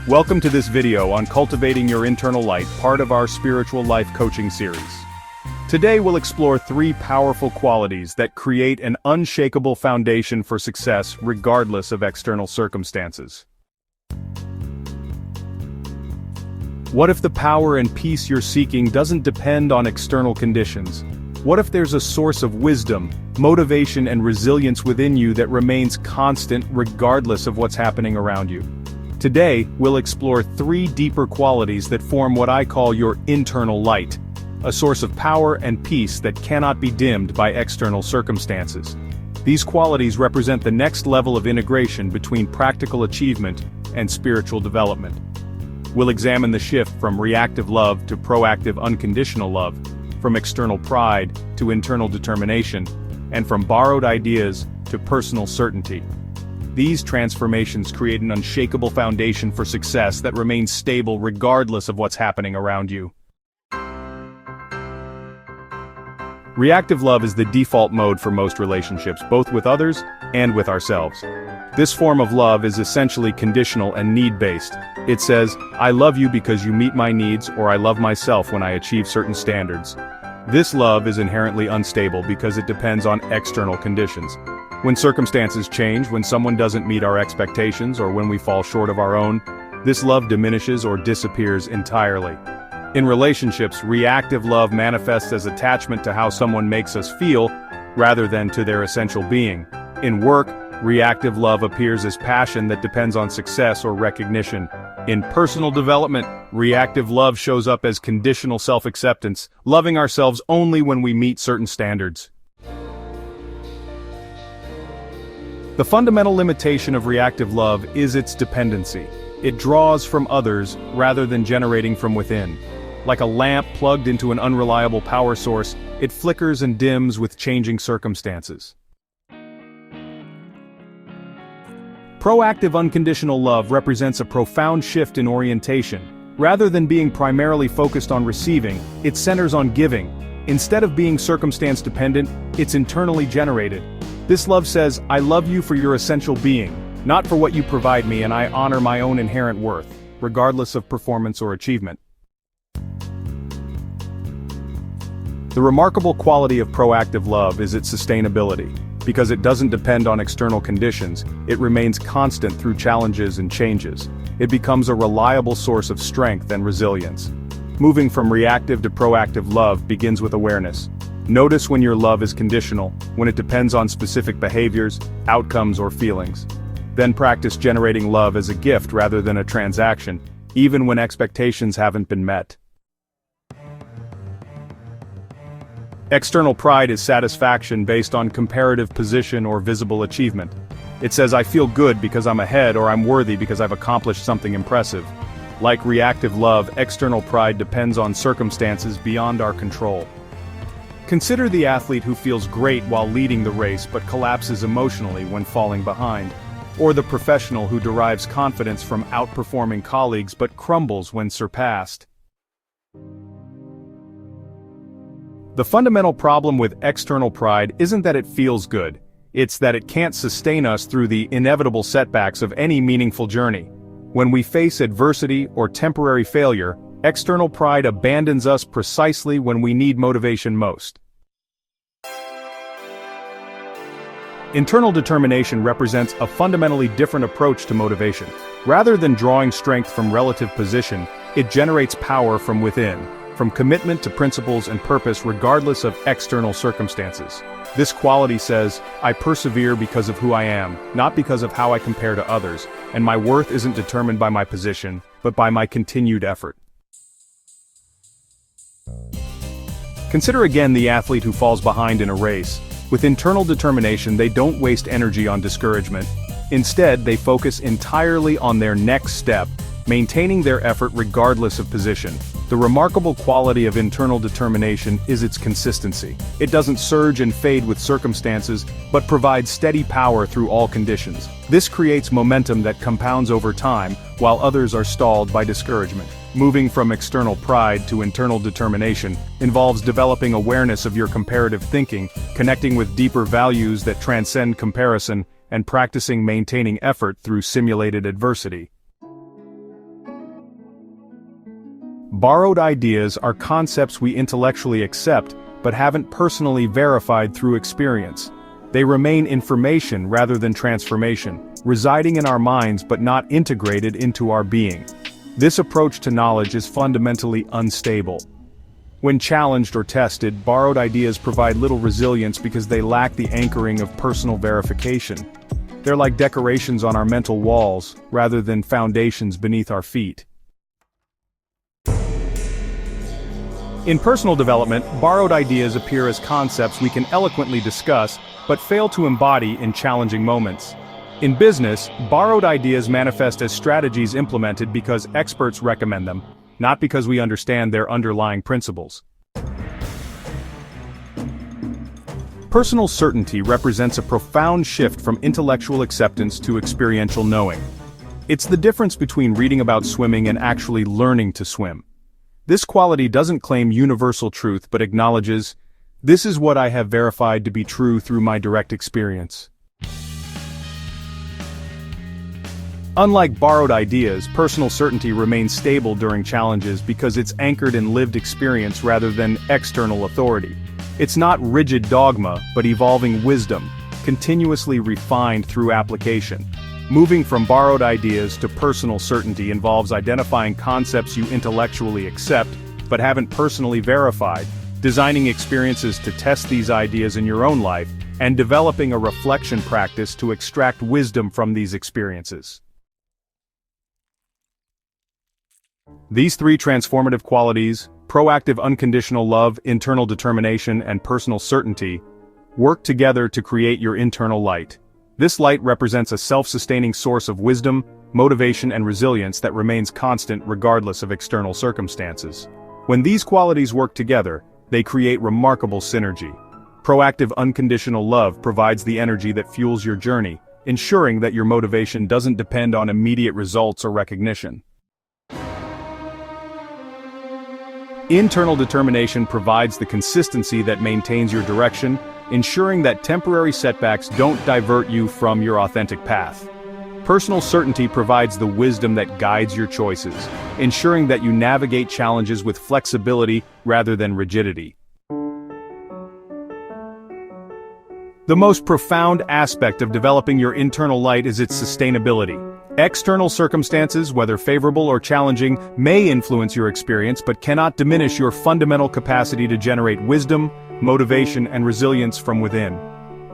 Welcome to this video on cultivating your internal light, part of our spiritual life coaching series. Today we'll explore 3 powerful qualities that create an unshakable foundation for success regardless of external circumstances. What if the power and peace you're seeking doesn't depend on external conditions? What if there's a source of wisdom, motivation and resilience within you that remains constant regardless of what's happening around you? Today, we'll explore 3 deeper qualities that form what I call your internal light, a source of power and peace that cannot be dimmed by external circumstances. These qualities represent the next level of integration between practical achievement and spiritual development. We'll examine the shift from reactive love to proactive unconditional love, from external pride to internal determination, and from borrowed ideas to personal certainty. These transformations create an unshakable foundation for success that remains stable regardless of what's happening around you. Reactive love is the default mode for most relationships, both with others and with ourselves. This form of love is essentially conditional and need-based. It says, I love you because you meet my needs, or I love myself when I achieve certain standards. This love is inherently unstable because it depends on external conditions. When circumstances change, when someone doesn't meet our expectations, or when we fall short of our own, this love diminishes or disappears entirely. In relationships, reactive love manifests as attachment to how someone makes us feel, rather than to their essential being. In work, reactive love appears as passion that depends on success or recognition. In personal development, reactive love shows up as conditional self-acceptance, loving ourselves only when we meet certain standards. The fundamental limitation of reactive love is its dependency. It draws from others rather than generating from within. Like a lamp plugged into an unreliable power source, it flickers and dims with changing circumstances. Proactive unconditional love represents a profound shift in orientation. Rather than being primarily focused on receiving, it centers on giving. Instead of being circumstance-dependent, it's internally generated. This love says, I love you for your essential being, not for what you provide me, and I honor my own inherent worth, regardless of performance or achievement. The remarkable quality of proactive love is its sustainability. Because it doesn't depend on external conditions, it remains constant through challenges and changes. It becomes a reliable source of strength and resilience. Moving from reactive to proactive love begins with awareness. Notice when your love is conditional, when it depends on specific behaviors, outcomes, or feelings. Then practice generating love as a gift rather than a transaction, even when expectations haven't been met. External pride is satisfaction based on comparative position or visible achievement. It says I feel good because I'm ahead, or I'm worthy because I've accomplished something impressive. Like reactive love, external pride depends on circumstances beyond our control. Consider the athlete who feels great while leading the race but collapses emotionally when falling behind. Or the professional who derives confidence from outperforming colleagues but crumbles when surpassed. The fundamental problem with external pride isn't that it feels good, it's that it can't sustain us through the inevitable setbacks of any meaningful journey. When we face adversity or temporary failure, external pride abandons us precisely when we need motivation most. Internal determination represents a fundamentally different approach to motivation. Rather than drawing strength from relative position, it generates power from within. From commitment to principles and purpose regardless of external circumstances. This quality says, I persevere because of who I am, not because of how I compare to others, and my worth isn't determined by my position, but by my continued effort. Consider again the athlete who falls behind in a race. With internal determination, they don't waste energy on discouragement. Instead, they focus entirely on their next step, maintaining their effort regardless of position. The remarkable quality of internal determination is its consistency. It doesn't surge and fade with circumstances, but provides steady power through all conditions. This creates momentum that compounds over time, while others are stalled by discouragement. Moving from external pride to internal determination involves developing awareness of your comparative thinking, connecting with deeper values that transcend comparison, and practicing maintaining effort through simulated adversity. Borrowed ideas are concepts we intellectually accept, but haven't personally verified through experience. They remain information rather than transformation, residing in our minds but not integrated into our being. This approach to knowledge is fundamentally unstable. When challenged or tested, borrowed ideas provide little resilience because they lack the anchoring of personal verification. They're like decorations on our mental walls, rather than foundations beneath our feet. In personal development, borrowed ideas appear as concepts we can eloquently discuss, but fail to embody in challenging moments. In business, borrowed ideas manifest as strategies implemented because experts recommend them, not because we understand their underlying principles. Personal certainty represents a profound shift from intellectual acceptance to experiential knowing. It's the difference between reading about swimming and actually learning to swim. This quality doesn't claim universal truth but acknowledges, "This is what I have verified to be true through my direct experience." Unlike borrowed ideas, personal certainty remains stable during challenges because it's anchored in lived experience rather than external authority. It's not rigid dogma, but evolving wisdom, continuously refined through application. Moving from borrowed ideas to personal certainty involves identifying concepts you intellectually accept, but haven't personally verified, designing experiences to test these ideas in your own life, and developing a reflection practice to extract wisdom from these experiences. These three transformative qualities, proactive unconditional love, internal determination, and personal certainty, work together to create your internal light. This light represents a self-sustaining source of wisdom, motivation, and resilience that remains constant regardless of external circumstances. When these qualities work together, they create remarkable synergy. Proactive unconditional love provides the energy that fuels your journey, ensuring that your motivation doesn't depend on immediate results or recognition. Internal determination provides the consistency that maintains your direction, ensuring that temporary setbacks don't divert you from your authentic path. Personal certainty provides the wisdom that guides your choices, ensuring that you navigate challenges with flexibility rather than rigidity. The most profound aspect of developing your internal light is its sustainability. External circumstances, whether favorable or challenging, may influence your experience but cannot diminish your fundamental capacity to generate wisdom, motivation, and resilience from within.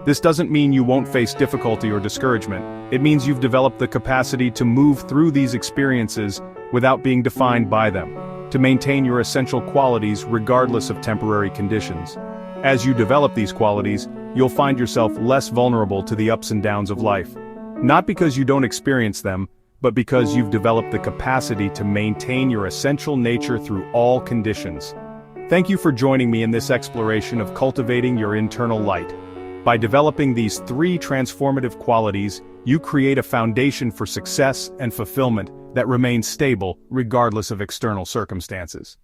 This doesn't mean you won't face difficulty or discouragement. It means you've developed the capacity to move through these experiences without being defined by them, to maintain your essential qualities regardless of temporary conditions. As you develop these qualities, you'll find yourself less vulnerable to the ups and downs of life. Not because you don't experience them, but because you've developed the capacity to maintain your essential nature through all conditions. Thank you for joining me in this exploration of cultivating your internal light. By developing these three transformative qualities, you create a foundation for success and fulfillment that remains stable regardless of external circumstances.